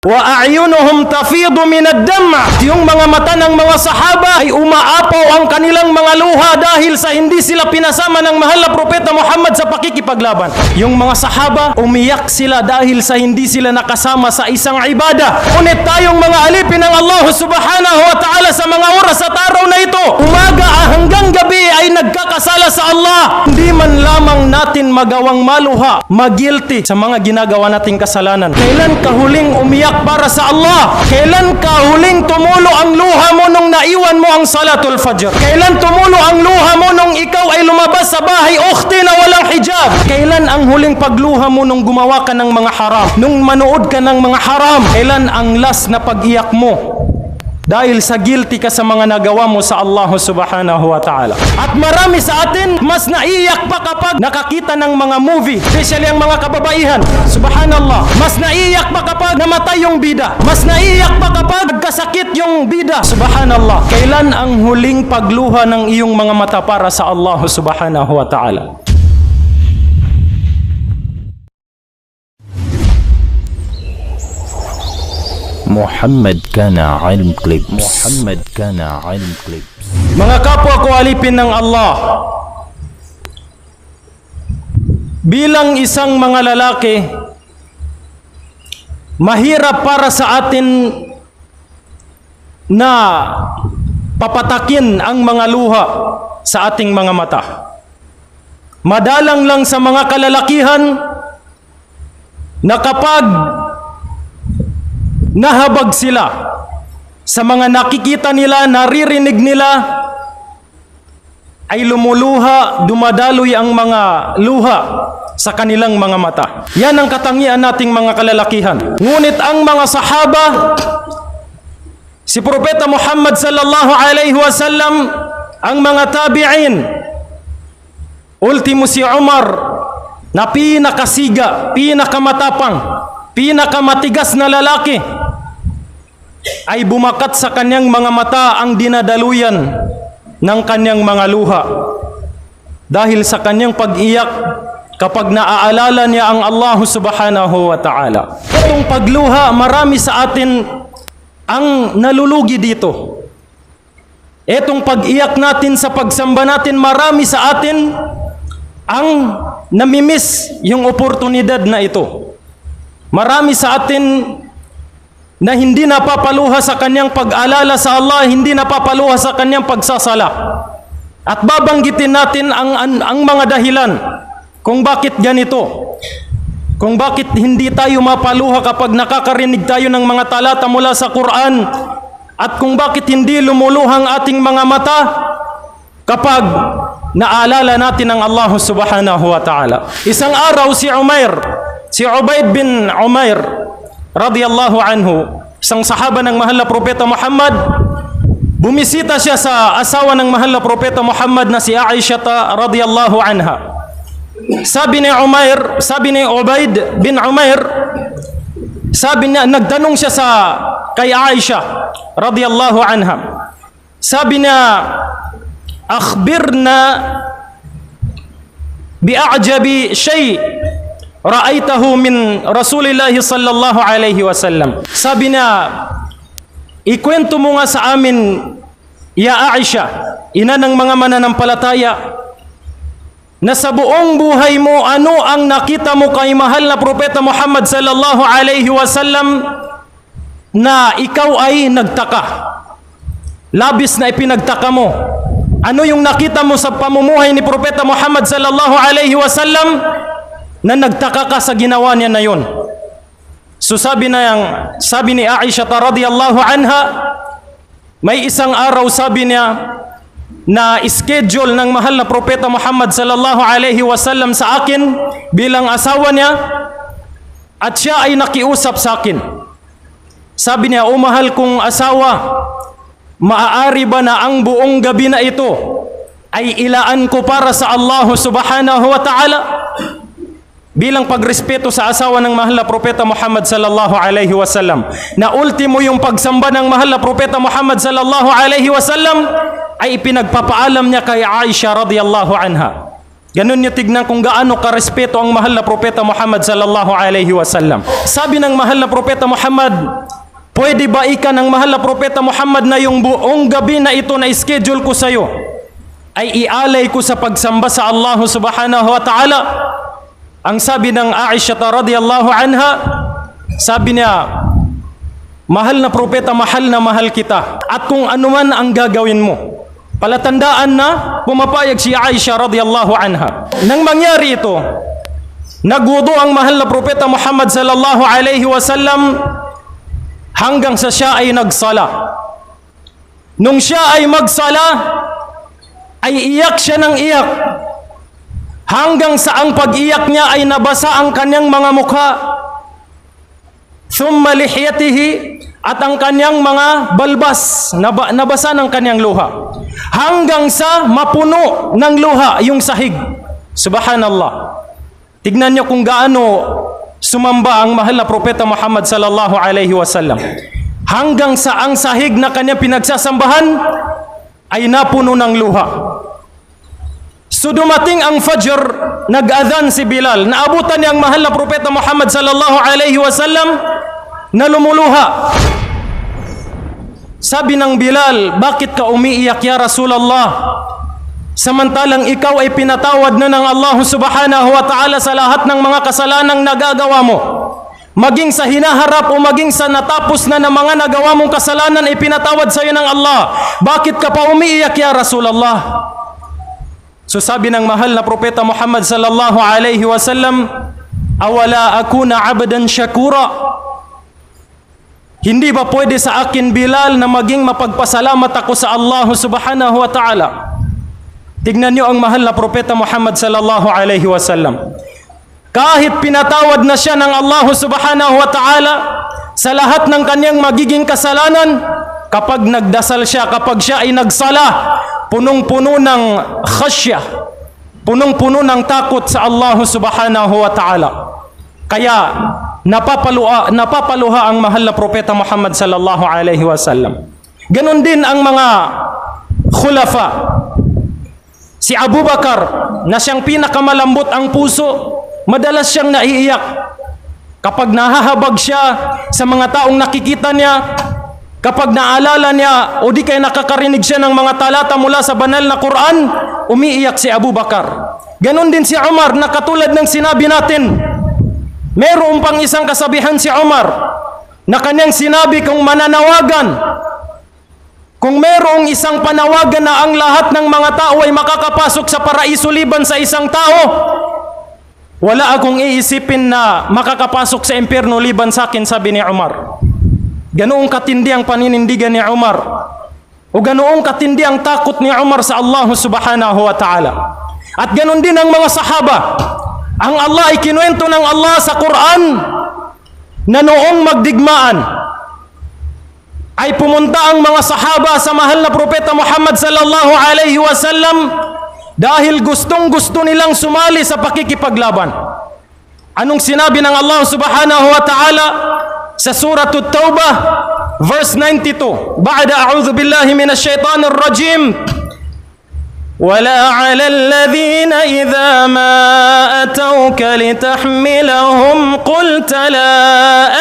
Wa a'yunuhum tafidu min ad-dam'. Yung mga mata ng mga sahaba ay umaapaw ang kanilang mga luha dahil sa hindi sila pinasama ng mahal na propeta Muhammad sa pakikipaglaban. Yung mga sahaba, umiyak sila dahil sa hindi sila nakasama sa isang ibada. Ngunit tayong mga alipin ng Allah subhanahu wa ta'ala sa mga oras at araw na ito, umaga hanggang gabi ay nagkakasala sa Allah. Hindi man lamang natin magawang maluha, magilty sa mga ginagawa nating kasalanan. Kailan ka huling umiyak para sa Allah? Kailan ka huling tumulo ang luha mo nung naiwan mo ang salatul fajr? Kailan tumulo ang luha mo nung ikaw ay lumabas sa bahay ukhti na walang hijab? Kailan ang huling pagluha mo nung gumawa ka ng mga haram? Nung manood ka ng mga haram? Kailan ang last na pag-iyak mo? Dahil sa guilty ka sa mga nagawa mo sa Allah subhanahu wa ta'ala. At marami sa atin, mas naiyak pa kapag nakakita ng mga movie, especially ang mga kababaihan. Subhanallah. Mas naiyak pa kapag namatay yung bida. Mas naiyak pa kapag nagkasakit yung bida. Subhanallah. Kailan ang huling pagluha ng iyong mga mata para sa Allah subhanahu wa ta'ala? محمد كان علم كليبس. محمد كان علم كليبس. Mga kapwa ko alipin ng Allah, bilang isang mga lalaki, mahirap para sa atin na papatakin ang mga luha sa ating mga mata. Madalang lang sa mga kalalakihan na kapag nahabag sila sa mga nakikita nila, naririnig nila, ay lumuluha, dumadaloy ang mga luha sa kanilang mga mata. Yan ang katangian nating mga kalalakihan. Ngunit ang mga sahaba, si Propeta Muhammad sallallahu alaihi wasallam, ang mga tabi'in, ultimo si Umar, na pinakasiga, pinakamatapang, pinakamatigas na lalaki, ay bumakat sa kanyang mga mata ang dinadaluyan ng kanyang mga luha dahil sa kanyang pag-iyak kapag naaalala niya ang Allah subhanahu wa ta'ala. Itong pagluha, marami sa atin ang nalulugi dito. Itong pag-iyak natin sa pagsamba natin, marami sa atin ang namimiss yung oportunidad na ito. Marami sa atin na hindi napapaluha sa kanyang pag-alala sa Allah, hindi napapaluha sa kanyang pagsasala. At babanggitin natin ang mga dahilan kung bakit ganito. Kung bakit hindi tayo mapaluha kapag nakakarinig tayo ng mga talata mula sa Quran. At kung bakit hindi lumuluhang ating mga mata kapag naalala natin ang Allah subhanahu wa ta'ala. Isang araw si Ubayd bin Umair radiyallahu anhu, isang sahaba ng mahal na propeta Muhammad, bumisita siya sa asawa ng mahal na propeta Muhammad na si Aisha radiyallahu anha. Sabi ni Ubayd bin Umair, sabi niya, nagtanong siya kay Aisha radiyallahu anha. Sabi niya, akhbirna bi'ajabi shay' ra'aytahu min Rasulillah sallallahu alaihi wasallam. Sabi niya, ikwento mo nga sa amin, ya Aisha, ina ng mga mananampalataya, na sa buong buhay mo, ano ang nakita mo kay mahal na propeta Muhammad sallallahu alaihi wasallam na ikaw ay nagtaka, labis na ipinagtaka mo? Ano yung nakita mo sa pamumuhay ni propeta Muhammad sallallahu alaihi wasallam na nagtaka ka sa ginawa niya na yun? So sabi ni Aisha radhiyallahu anha, may isang araw, sabi niya, na schedule ng mahal na propeta Muhammad sallallahu alaihi wasallam sa akin bilang asawa niya, at siya ay nakiusap sa akin. Sabi niya, o mahal kong asawa, maaari ba na ang buong gabi na ito ay ilaan ko para sa Allah subhanahu wa ta'ala bilang pagrespeto sa asawa ng mahal na propeta Muhammad sallallahu alaihi wasallam, na ultimo yung pagsamba ng mahal na propeta Muhammad sallallahu alaihi wasallam ay ipinagpapaalam niya kay Aisha radhiyallahu anha. Ganun niyo tignan kung gaano karespeto ang mahal na propeta Muhammad sallallahu alaihi wasallam. Sabi ng mahal na propeta Muhammad, pwede ba ika ng mahal na propeta Muhammad na yung buong gabi na ito na schedule ko sa iyo ay ialay ko sa pagsamba sa Allah subhanahu wa ta'ala? Ang sabi ng Aisha radhiyallahu anha, sabi niya, mahal na propeta, mahal na mahal kita. At kung ano man ang gagawin mo, palatandaan na pumapayag si Aisha radhiyallahu anha. Nang mangyari ito, nagwudu ang mahal na propeta Muhammad sallallahu alaihi wasallam hanggang sa siya ay nagsala. Nung siya ay magsala, ay iyak siya ng iyak. Hanggang sa ang pag-iyak niya ay nabasa ang kanyang mga mukha. Thumma lihyatihi, at ang kanyang mga balbas, nabasa ng kanyang luha. Hanggang sa mapuno ng luha yung sahig. Subhanallah. Tignan niyo kung gaano sumamba ang mahal na propeta Muhammad sallallahu alaihi wasallam. Hanggang sa ang sahig na kanyang pinagsasambahan ay napuno ng luha. So dumating ang Fajr, nag-adhan si Bilal. Naabutan niya ang mahal na propeta Muhammad sallallahu alaihi wasallam na lumuluha. Sabi ng Bilal, bakit ka umiiyak ya Rasulullah? Samantalang ikaw ay pinatawad na ng Allah subhanahu wa ta'ala sa lahat ng mga kasalanang nagagawa mo. Maging sa hinaharap o maging sa natapos na ng mga nagawa mong kasalanan ay pinatawad sa iyo ng Allah. Bakit ka pa umiiyak ya Rasulullah? So sabi ng mahal na propeta Muhammad sallallahu alaihi wasallam, awala akuna abdan syakura? Hindi ba pwede sa akin Bilal na maging mapagpasalamat ako sa Allah subhanahu wa ta'ala? Tignan niyo ang mahal na propeta Muhammad sallallahu alaihi wasallam. Kahit pinatawad na siya ng Allah subhanahu wa ta'ala sa lahat ng kanyang magiging kasalanan, kapag nagdasal siya, kapag siya ay nagsala, punong-puno ng khasya, punong-puno ng takot sa Allah subhanahu wa ta'ala. Kaya napapaluha ang mahal na propeta Muhammad sallallahu alaihi wasallam. Ganon din ang mga khulafa. Si Abu Bakar, na siyang pinakamalambot ang puso, madalas siyang naiiyak kapag nahahabag siya sa mga taong nakikita niya, kapag naalala niya o di kaya nakakarinig siya ng mga talata mula sa banal na Quran, umiiyak si Abu Bakar. Ganon din si Umar, na katulad ng sinabi natin, meron pang isang kasabihan si Umar na kanyang sinabi, kung mananawagan, kung merong isang panawagan na ang lahat ng mga tao ay makakapasok sa paraiso liban sa isang tao, wala akong iisipin na makakapasok sa impyerno liban sa akin, sabi ni Umar. Ganoong katindi ang paninindigan ni Umar, o ganoong katindi ang takot ni Umar sa Allah subhanahu wa ta'ala. At ganon din ang mga sahaba. Ang Allah ay kinuwento ng Allah sa Quran na noong magdigmaan ay pumunta ang mga sahaba sa mahal na propeta Muhammad sallallahu alaihi wasallam dahil gustong-gusto nilang sumali sa pakikipaglaban. Anong sinabi ng Allah subhanahu wa ta'ala sa surah At-Taubah verse 92? Ba'da a'udhu billahi minash shaitanir rajim. ولا على الذين إذا ما أتوك لتحملهم قلت لا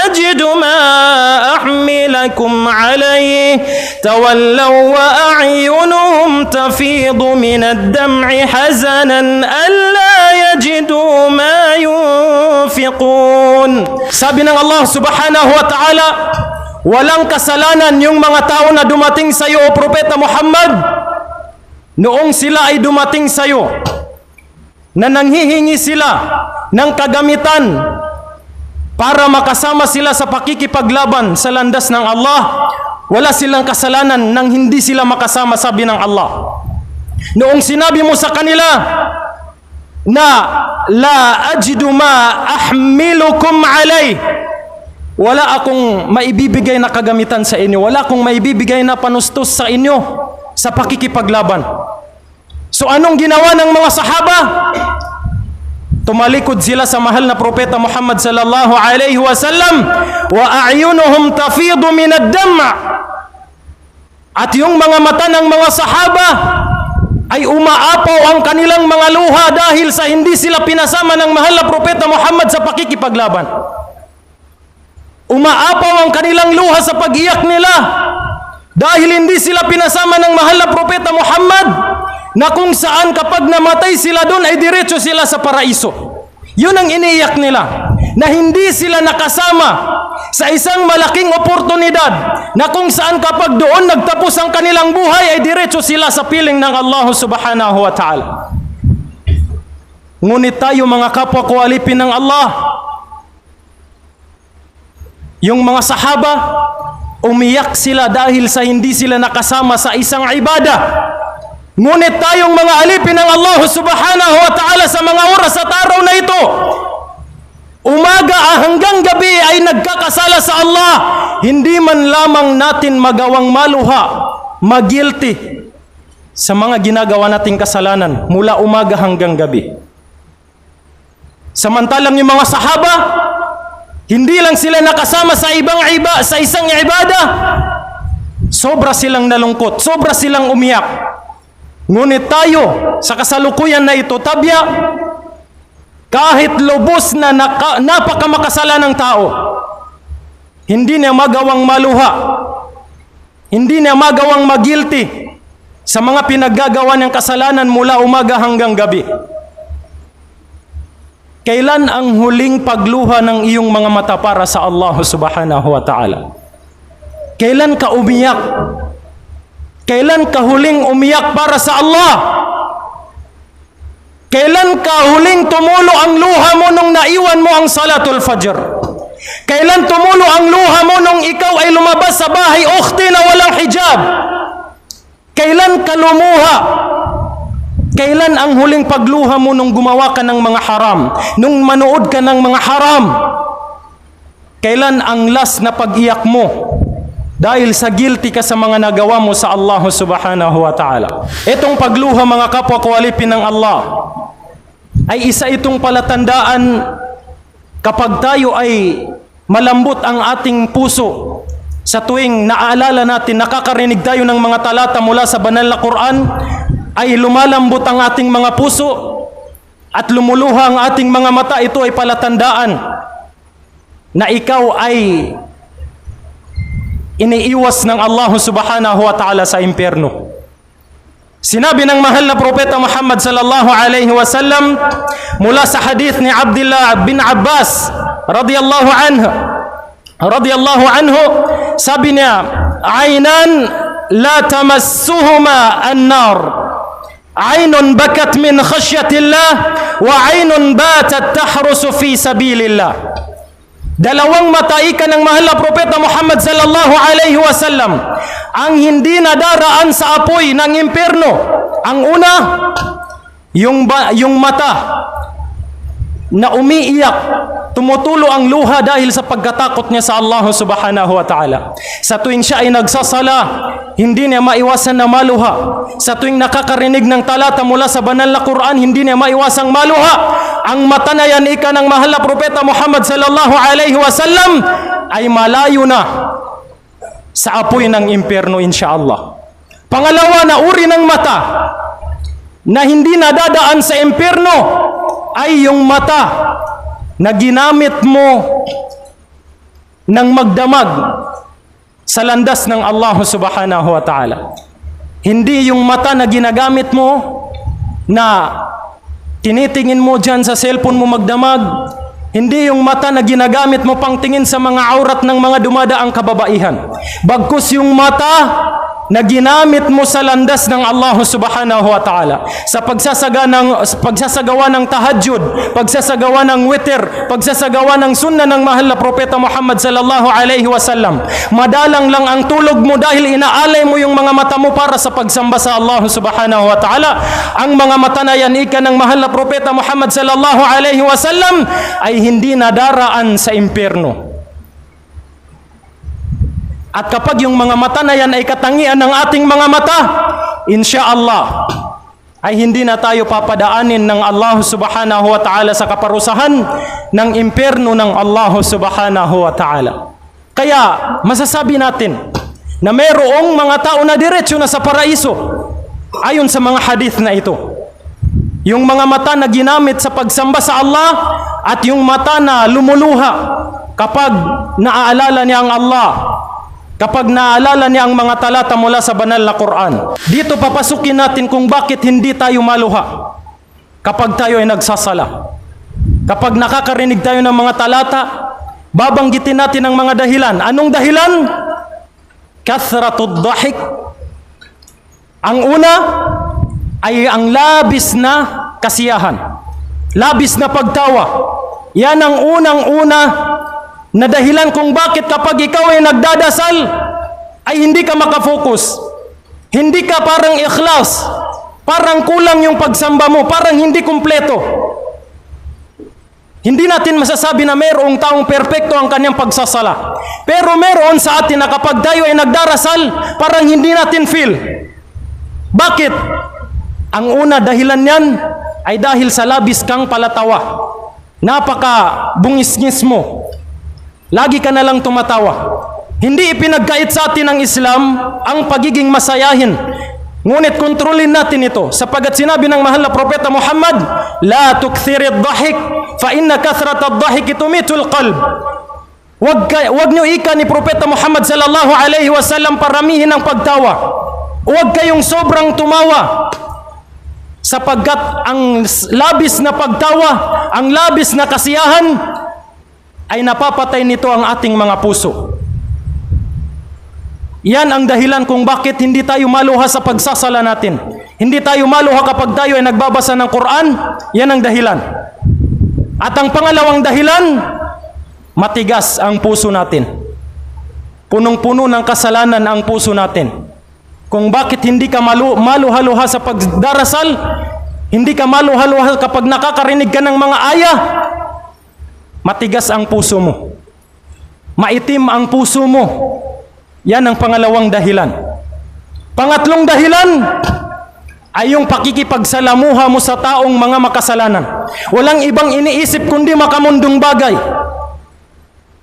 أجد ما أحملكم عليه تولوا وأعينهم تفيض من الدمع حزنا ألا يجدوا ما ينفقون. Sabi ng Allah subhanahu wa ta'ala, walang kasalanan yung mga tao na dumating sa iyo, O Propeta Muhammad, noong sila ay dumating sa iyo, na nanghihingi sila ng kagamitan para makasama sila sa pakikipaglaban sa landas ng Allah, wala silang kasalanan nang hindi sila makasama, sabi ng Allah. Noong sinabi mo sa kanila na la ajidu ma ahmilukum alay, wala akong maibibigay na kagamitan sa inyo, wala akong maibibigay na panustos sa inyo sa pakikipaglaban. So anong ginawa ng mga sahaba? Tumalikod sila sa mahal na propeta Muhammad sallallahu alaihi wasallam, wa a'yunuhum tafidu minad dam'. At yung mga mata ng mga sahaba ay umaapaw ang kanilang mga luha dahil sa hindi sila pinasama ng mahal na Propeta Muhammad sa pakikipaglaban. Umaapaw ang kanilang luha sa pag-iyak nila dahil hindi sila pinasama ng mahal na Propeta Muhammad, na kung saan kapag namatay sila doon ay diretso sila sa paraiso. Yun ang iniiyak nila, na hindi sila nakasama sa isang malaking oportunidad na kung saan kapag doon nagtapos ang kanilang buhay ay diretso sila sa piling ng Allah subhanahu wa ta'ala. Ngunit tayo mga kapwa ko alipin ng Allah, yung mga sahaba, umiyak sila dahil sa hindi sila nakasama sa isang ibada. Ngunit tayong mga alipin ng Allah subhanahu wa ta'ala sa mga oras at araw na ito, umaga hanggang gabi ay nagkakasala sa Allah, hindi man lamang natin magawang maluha, magilty sa mga ginagawa nating kasalanan mula umaga hanggang gabi. Samantalang yung mga sahaba, hindi lang sila nakasama sa isang ibada, sobra silang nalungkot, sobra silang umiyak. Ngunit tayo, sa kasalukuyan na ito, tabya, kahit lubos na napakamakasala ng tao, hindi niya magawang maluha, hindi niya magawang magilty sa mga pinaggagawa ng kasalanan mula umaga hanggang gabi. Kailan ang huling pagluha ng iyong mga mata para sa Allah subhanahu wa ta'ala? Kailan ka umiyak? Kailan ka huling umiyak para sa Allah? Kailan ka huling tumulo ang luha mo nung naiwan mo ang salatul fajr? Kailan tumulo ang luha mo nung ikaw ay lumabas sa bahay ukhti na walang hijab? Kailan ka lumuha? Kailan ang huling pagluha mo nung gumawa ka ng mga haram? Nung manood ka ng mga haram? Kailan ang last na pag-iyak mo? Dahil sa guilty ka sa mga nagawa mo sa Allah subhanahu wa ta'ala. Itong pagluha mga kapwa ko alipin ng Allah ay isa itong palatandaan kapag tayo ay malambot ang ating puso sa tuwing naaalala natin, nakakarinig tayo ng mga talata mula sa banal na Quran, ay lumalambot ang ating mga puso at lumuluha ang ating mga mata. Ito ay palatandaan na ikaw ay iniiwas ng Allah subhanahu wa ta'ala sa impyerno. Sinabi ng mahal na Propeta Muhammad sallallahu alaihi wasallam mula sa hadith ni Abdullah bin Abbas radiyallahu anhu, sabi niya, "Aynan la tamassuhuma an-nar, aynun bakat min khashyatillah wa aynun batat tahrusu fi sabilillah." Dalawang mata ika ng mahal na Propeta Muhammad sallallahu alaihi wasallam ang hindi nadaraan sa apoy ng impyerno. Ang una, yung mata na umiiyak, tumutulo ang luha dahil sa pagkatakot niya sa Allah subhanahu wa ta'ala. Sa tuwing siya ay nagsasala, hindi niya maiwasan na maluha. Sa tuwing nakakarinig ng talata mula sa banal na Quran, hindi niya maiwasang maluha. Ang mata na yan ika ng mahal na Propeta Muhammad sallallahu alaihi wasallam ay malayo na sa apoy ng impyerno insyaallah. Pangalawa na uri ng mata na hindi nadadaan sa impyerno ay yung mata na ginamit mo ng magdamag sa landas ng Allah subhanahu wa ta'ala. Hindi yung mata na ginagamit mo na tinitingin mo dyan sa cellphone mo magdamag. Hindi yung mata na ginagamit mo pang tingin sa mga aurat ng mga dumadaang kababaihan. Bagkus yung mata na ginamit mo sa landas ng Allah subhanahu wa ta'ala. Sa pagsasagawa ng tahajjud, pagsasagawa ng witr, pagsasagawa ng sunnah ng mahal na Propeta Muhammad sallallahu alaihi wasallam. Madalang lang ang tulog mo dahil inaalay mo yung mga mata mo para sa pagsamba sa Allah subhanahu wa ta'ala. Ang mga mata na yan ika ng mahal na Propeta Muhammad sallallahu alaihi wasallam ay hindi nadaraan sa impyerno. At kapag yung mga mata na yan ay katangian ng ating mga mata, insyaallah ay hindi na tayo papadaanin ng Allah subhanahu wa ta'ala sa kaparusahan ng impyerno ng Allah subhanahu wa ta'ala. Kaya masasabi natin na mayroong mga tao na diretso na sa paraiso, Ayon sa mga hadith na ito, yung mga mata na ginamit sa pagsamba sa Allah at yung mata na lumuluha kapag naaalala niya ang Allah, kapag naaalala niya ang mga talata mula sa banal na Quran. Dito papasukin natin kung bakit hindi tayo maluha kapag tayo ay nagsasala. Kapag nakakarinig tayo ng mga talata, babanggitin natin ang mga dahilan. Anong dahilan? Kathratud dhahik. Ang una ay ang labis na kasiyahan, labis na pagtawa. Yan ang unang-una na dahilan kung bakit kapag ikaw ay nagdadasal ay hindi ka makafocus, hindi ka parang ikhlas, parang kulang yung pagsamba mo, parang hindi kumpleto. Hindi natin masasabi na mayroong taong perpekto ang kanyang pagsasala, pero meron sa atin na kapag tayo ay nagdarasal, parang hindi natin feel. Bakit? Ang una dahilan niyan ay dahil sa labis kang palatawa. Napaka bungis-ngis mo. Lagi ka na lang tumatawa. Hindi ipinagkait sa atin ng Islam ang pagiging masayahin. Ngunit kontrolin natin ito, sapagat sinabi ng mahal na propeta Muhammad, la tukthirid dhahik fa inna kathratad dhahik tumitul qalb. Wag nyo ika ni propeta Muhammad sallallahu alaihi wasallam paramihin ang pagtawa. Huwag kayong sobrang tumawa, sapagkat ang labis na pagtawa, ang labis na kasiyahan ay napapatay nito ang ating mga puso. Yan ang dahilan kung bakit hindi tayo maluha sa pagsasala natin. Hindi tayo maluha kapag tayo ay nagbabasa ng Quran. Yan ang dahilan. At ang pangalawang dahilan, matigas ang puso natin. Punong-puno ng kasalanan ang puso natin. Kung bakit hindi ka maluha-luha sa pagdarasal, hindi ka maluha-luha kapag nakakarinig ka ng mga ayah, matigas ang puso mo. Maitim ang puso mo. Yan ang pangalawang dahilan. Pangatlong dahilan ay yung pakikipagsalamuha mo sa taong mga makasalanan. Walang ibang iniisip kundi makamundong bagay.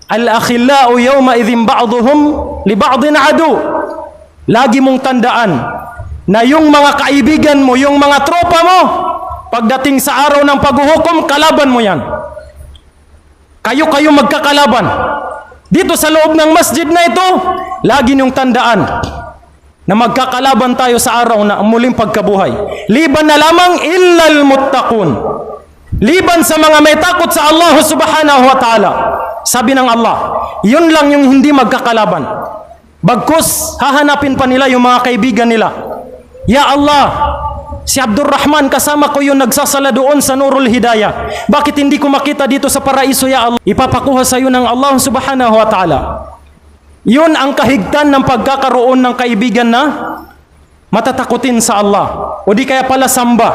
Al-akhillau yawma idhin ba'duhum li ba'din adu. Lagi mong tandaan na yung mga kaibigan mo, yung mga tropa mo, pagdating sa araw ng paghuhukom, kalaban mo yan. Kayo magkakalaban. Dito sa loob ng masjid na ito, lagi niyong tandaan na magkakalaban tayo sa araw na muling pagkabuhay. Liban na lamang illal muttaqun. Liban sa mga may takot sa Allah subhanahu wa ta'ala. Sabi ng Allah, yun lang yung hindi magkakalaban. Bagkus, hahanapin pa nila yung mga kaibigan nila. Ya Allah, si Abdurrahman kasama ko yung nagsasala doon sa Nurul Hidayah. Bakit hindi ko makita dito sa paraiso, ya Allah? Ipapakuha sa iyo ng Allah subhanahu wa ta'ala. Yun ang kahigtan ng pagkakaroon ng kaibigan na matatakutin sa Allah. O di kaya pala samba.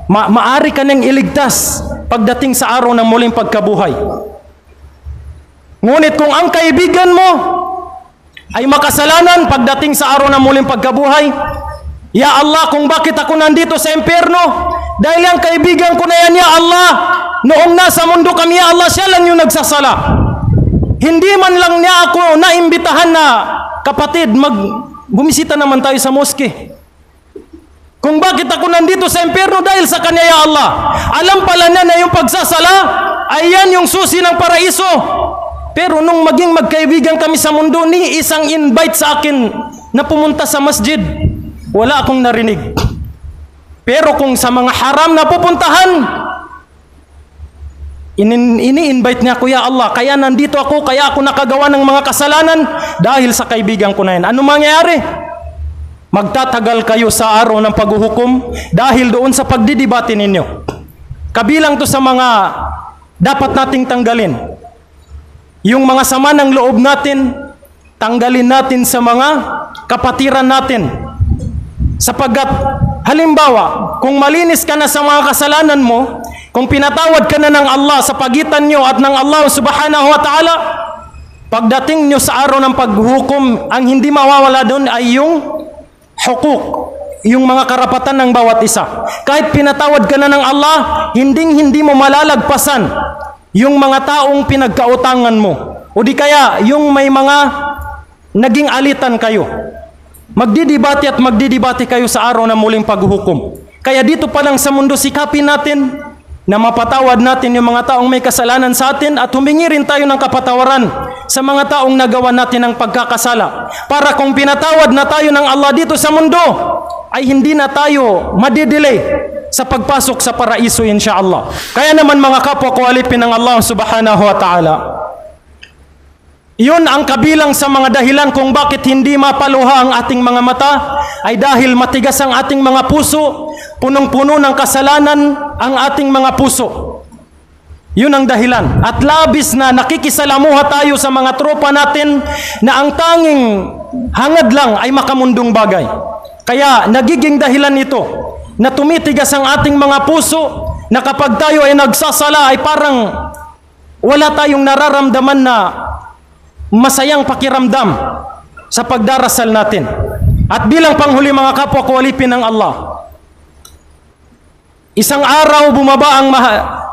Maari ka nang iligtas pagdating sa araw ng muling pagkabuhay. Ngunit kung ang kaibigan mo ay makasalanan pagdating sa araw ng muling pagkabuhay, ya Allah, kung bakit ako nandito sa impyerno? Dahil ang kaibigan ko na yan, ya Allah, noong nasa mundo kami, ya Allah, siya lang yung nagsasala. Hindi man lang niya ako naimbitahan na, kapatid, bumisita naman tayo sa moske. Kung bakit ako nandito sa impyerno? Dahil sa kanya, ya Allah. Alam pala niya na yung pagsasala, ay yan yung susi ng paraiso. Pero nung maging magkaibigan kami sa mundo, ni isang invite sa akin na pumunta sa masjid, wala akong narinig. Pero kung sa mga haram na pupuntahan, ini-invite niya ko, ya Allah, kaya nandito ako, kaya ako nakagawa ng mga kasalanan dahil sa kaibigan ko na yan. Ano mangyayari? Magtatagal kayo sa araw ng paghuhukom dahil doon sa pagdidibate ninyo. Kabilang to sa mga dapat nating tanggalin. Yung mga sama ng loob natin, tanggalin natin sa mga kapatiran natin. Sapagkat, halimbawa, kung malinis ka na sa mga kasalanan mo, kung pinatawad ka na ng Allah sa pagitan nyo at ng Allah subhanahu wa ta'ala, pagdating nyo sa araw ng paghukom, ang hindi mawawala doon ay yung hukuk, yung mga karapatan ng bawat isa. Kahit pinatawad ka na ng Allah, hindi mo malalagpasan yung mga taong pinagkautangan mo. O di kaya, yung may mga naging alitan kayo. Magdidibate at magdidibate kayo sa araw na muling paghuhukom. Kaya dito pa lang sa mundo, sikapin natin na mapatawad natin yung mga taong may kasalanan sa atin at humingi rin tayo ng kapatawaran sa mga taong nagawa natin ng pagkakasala. Para kung pinatawad na tayo ng Allah dito sa mundo, ay hindi na tayo madidelay sa pagpasok sa paraiso insyaallah. Kaya naman mga kapwa ko alipin ng Allah subhanahu wa ta'ala, yun ang kabilang sa mga dahilan kung bakit hindi mapaluha ang ating mga mata, ay dahil matigas ang ating mga puso, punong-puno ng kasalanan ang ating mga puso. Yun ang dahilan. At labis na nakikisalamuha tayo sa mga tropa natin na ang tanging hangad lang ay makamundong bagay. Kaya nagiging dahilan ito na tumitigas ang ating mga puso, na kapag tayo ay nagsasala ay parang wala tayong nararamdaman na masayang pakiramdam sa pagdarasal natin. At bilang panghuli mga kapwa ko alipin ng Allah, isang araw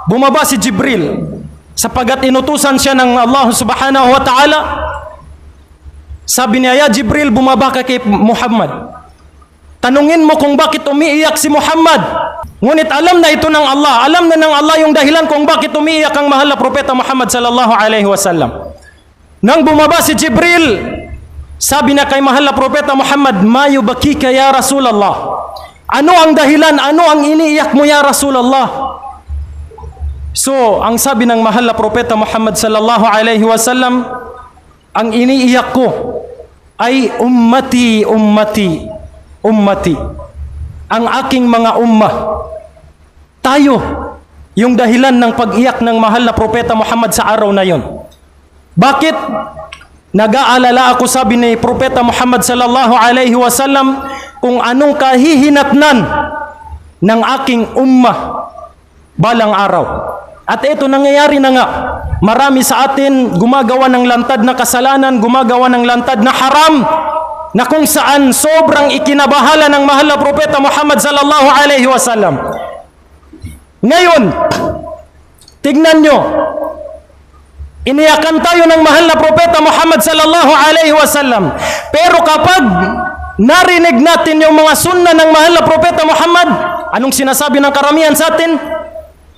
bumaba si Jibril sapagat inutusan siya ng Allah subhanahu wa ta'ala. Sabi niya, "Ya Jibril, bumaba ka kay Muhammad. Tanungin mo kung bakit umiiyak si Muhammad." Ngunit alam na ito ng Allah. Alam na ng Allah yung dahilan kung bakit umiiyak ang mahal na propeta Muhammad sallallahu alaihi wasallam. Nang bumaba si Jibril, sabi na kay mahal na propeta Muhammad, "Ma yubakika ya Rasulullah?" Ano ang dahilan? Ano ang iniiyak mo ya Rasulullah? So, ang sabi ng mahal na propeta Muhammad sallallahu alaihi wasallam, ang iniiyak ko ay ummati, ummati, ummati. Ang aking mga ummah. Tayo, yung dahilan ng pag-iyak ng mahal na propeta Muhammad sa araw na yon. Bakit? Nag-aalala ako, sabi ni propeta Muhammad sallallahu alaihi wasallam, kung anong kahihinatnan ng aking ummah balang araw. At ito nangyayari na nga. Marami sa atin gumagawa ng lantad na kasalanan, gumagawa ng lantad na haram, na kung saan sobrang ikinabahala ng mahal na propeta Muhammad sallallahu alaihi wasallam. Ngayon, tignan nyo, iniyakan tayo ng mahal na propeta Muhammad sallallahu alaihi wasallam. Pero kapag narinig natin yung mga sunna ng mahal na propeta Muhammad, anong sinasabi ng karamihan sa atin?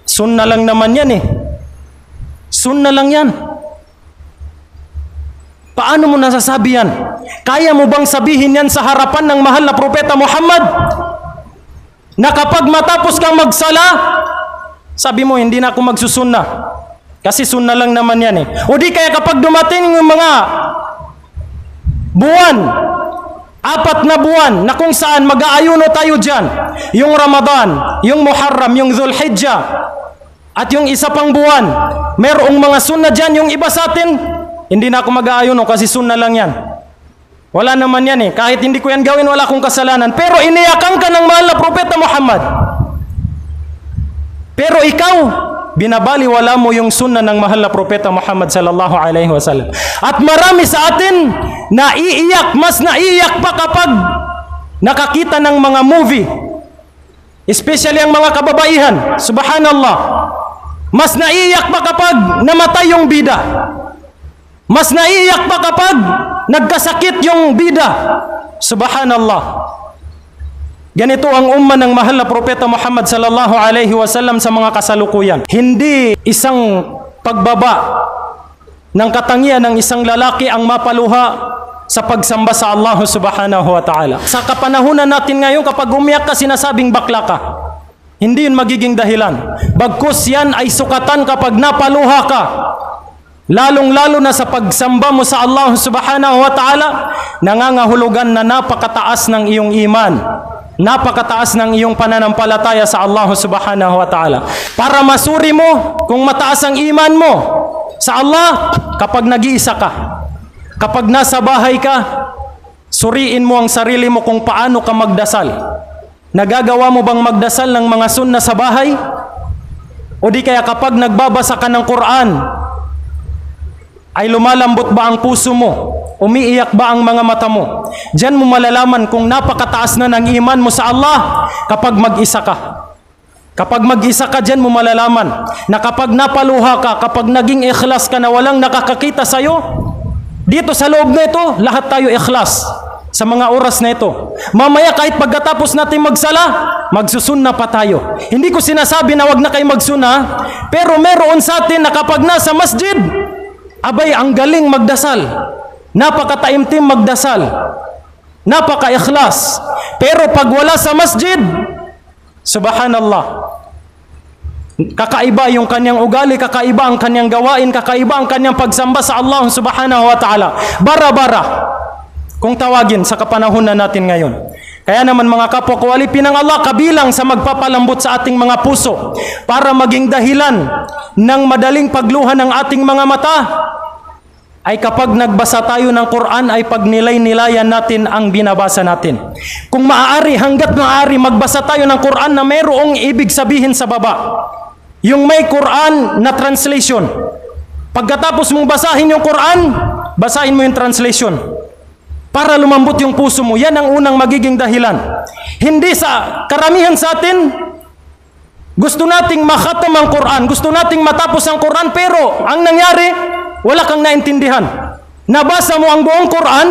Sunna lang naman yan eh. Sunna lang yan. Paano mo nasasabi yan? Kaya mo bang sabihin yan sa harapan ng mahal na propeta Muhammad? Na kapag matapos kang magsala, sabi mo, hindi na ako magsusunna. Kasi sunna lang naman yan eh. O di kaya kapag dumating yung mga buwan, 4 na buwan, na kung saan mag-aayuno tayo dyan, yung Ramadan, yung Muharram, yung Dhul-Hijjah, at yung isa pang buwan, merong mga sunna dyan, yung iba sa atin, hindi na ako mag-aayuno kasi sunna lang yan. Wala naman yan eh. Kahit hindi ko yan gawin, wala akong kasalanan. Pero iniyakan ka ng mahal na propeta Muhammad. Pero ikaw, binabaliwala mo yung sunna ng mahal na propeta Muhammad sallallahu alaihi wasallam. At marami sa atin naiiyak, mas naiiyak pa kapag nakakita ng mga movie, especially ang mga kababaihan. Subhanallah, mas naiiyak pa kapag namatay yung bida, mas naiiyak pa kapag nagkasakit yung bida. Subhanallah. Ganito ang umma ng mahal na propeta Muhammad sallallahu alaihi wasallam sa mga kasalukuyan. Hindi isang pagbaba ng katangian ng isang lalaki ang mapaluha sa pagsamba sa Allah subhanahu wa ta'ala. Sa kapanahunan natin ngayon, kapag umiyak ka, sinasabing bakla ka. Hindi yun magiging dahilan. Bagkus yan ay sukatan kapag napaluha ka. Lalong-lalo na sa pagsamba mo sa Allah subhanahu wa ta'ala, nangangahulugan na napakataas ng iyong iman. Napakataas ng iyong pananampalataya sa Allah subhanahu wa ta'ala. Para masuri mo kung mataas ang iman mo sa Allah, kapag nag-iisa ka, kapag nasa bahay ka, suriin mo ang sarili mo kung paano ka magdasal. Nagagawa mo bang magdasal ng mga sunna sa bahay? O di kaya kapag nagbabasa ka ng Quran, ay lumalambot ba ang puso mo? Umiiyak ba ang mga mata mo? Diyan mo malalaman kung napakataas na ng iman mo sa Allah kapag mag-isa ka. Kapag mag-isa ka, diyan mo malalaman na kapag napaluha ka, kapag naging ikhlas ka na walang nakakakita sa'yo, dito sa loob na ito, lahat tayo ikhlas. sa mga oras na ito. Mamaya kahit pagkatapos natin magsala, magsusunna pa tayo. Hindi ko sinasabi na wag na kayo magsunna, pero meron sa atin na kapag nasa masjid, abay ang galing magdasal. Napakataimtim magdasal. Napaka-ikhlas. Pero pag wala sa masjid, subhanallah, kakaiba yung kanyang ugali, kakaiba ang kanyang gawain, kakaiba ang kanyang pagsamba sa Allah subhanahu wa ta'ala. Bara-bara, kung tawagin sa kapanahunan natin ngayon. Kaya naman mga kapwa ko, alipin ng Allah kabilang sa magpapalambot sa ating mga puso para maging dahilan ng madaling pagluha ng ating mga mata ay kapag nagbasa tayo ng Quran ay pagnilay-nilayan natin ang binabasa natin. Kung maaari, hanggat maaari, magbasa tayo ng Quran na mayroong ibig sabihin sa baba. Yung may Quran na translation. Pagkatapos mong basahin yung Quran, basahin mo yung translation. Para lumambot yung puso mo. Yan ang unang magiging dahilan. Hindi sa karamihan sa atin, gusto nating makhatam ang Quran, gusto nating matapos ang Quran, pero ang nangyari, wala kang naintindihan. Nabasa mo ang buong Quran,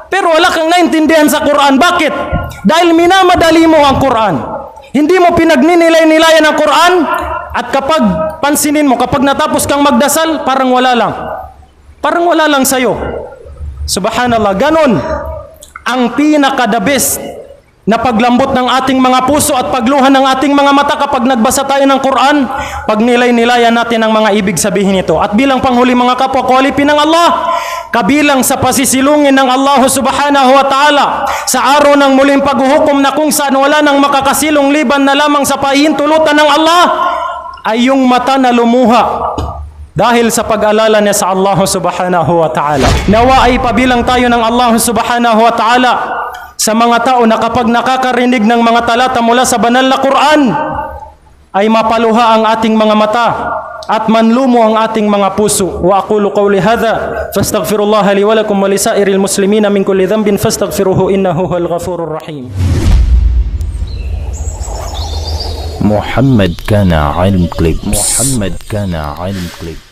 pero wala kang naintindihan sa Quran. Bakit? Dahil minamadali mo ang Quran. Hindi mo pinagninilay-nilayan ang Quran, at kapag pansinin mo, kapag natapos kang magdasal, parang wala lang. Parang wala lang sa'yo. Subhanallah, ganon ang pinaka-the best na paglambot ng ating mga puso at pagluhan ng ating mga mata kapag nagbasa tayo ng Quran, pag nilay-nilayan natin ang mga ibig sabihin nito. At bilang panghuli mga kapwa, kualipin ng Allah, kabilang sa pasisilungin ng Allah subhanahu wa ta'ala sa araw ng muling paghuhukom na kung saan wala nang makakasilong liban na lamang sa pahihintulutan ng Allah, ay yung mata na lumuha dahil sa pag-alala niya sa Allah subhanahu wa ta'ala. Nawa ay pabilang tayo ng Allah subhanahu wa ta'ala sa mga tao na kapag nakakarinig ng mga talata mula sa banal na Quran, ay mapaluha ang ating mga mata at manlumo ang ating mga puso. Wa aqulu qawli hadha fastaghfirullah li wa lakum wa lisairil muslimina min kulli dhanbin fastaghfiruhu innahu huwal ghafurur rahim. محمد كان علم كليبس. محمد كان علم كليبس.